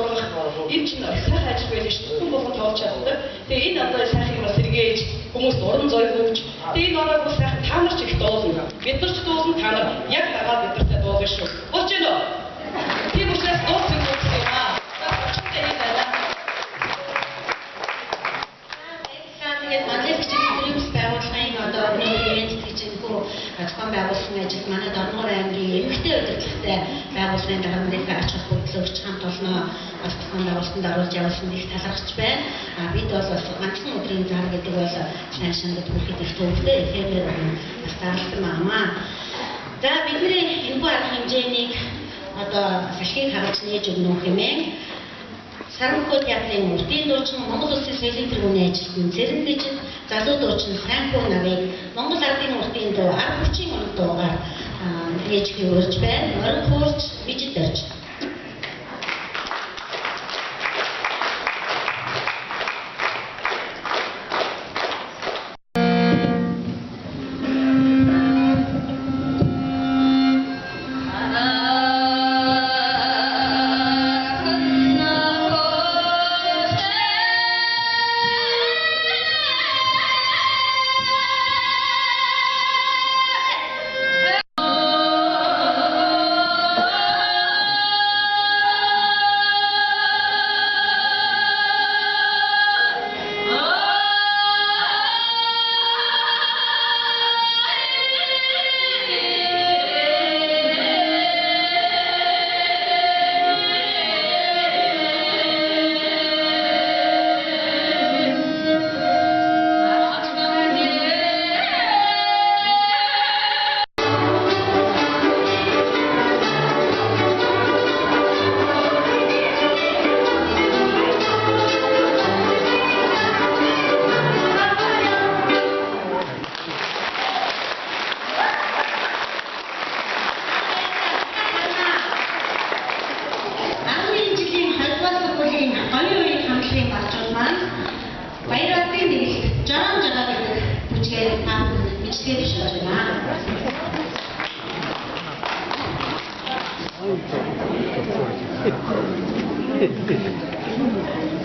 сургах энэ чинь сайхан ажил байлаа шүү. Хүн болгон тоолж чаддаг. Тэгээ энэ одоо сайхан юмас сэргээж хүмүүст уран зөй өгч тэгээ энэ ороо бас сайхан та нар ч их дуулна. Бид нар ч дуулна, та нар яг дагаад бидэртээ дуулна шүү. Болж байна уу? Тийм учраас дуулсан гэсэн юм аа. Очтой юм байна. Тэгээд манай хэвчээ байгууллагын одоо ивент хийжингүй зохион байгуулсан ажил манай Дорногор аймгийн эмэгтэй удирдлагатай байгууллагын дарганы ач холбогдлогч хамт олно зохион байгуулалтанд оруулж явуулсан их талархаж байна. Бид бол бас ганцхан өдрийн зар гэдэг бол сайн шингэд бүхэд их төвтэй ихээр бас таарлсан маамаа. За бидний энэгүй арга хэмжээнийг одоо салхийг харж нээж өгнө хэмээн Саранхуй театрын урдын дуучин Монгол Улсын соёлын тэргүүний ажилтан Цэрэн Дэжид залуу дуучин Сайнхуу нарыг Монгол Ардын урдын дуу арга хүчийн оног дуугаар нээж өгч байна. Морин хуурч бижид дөрж. Thank you.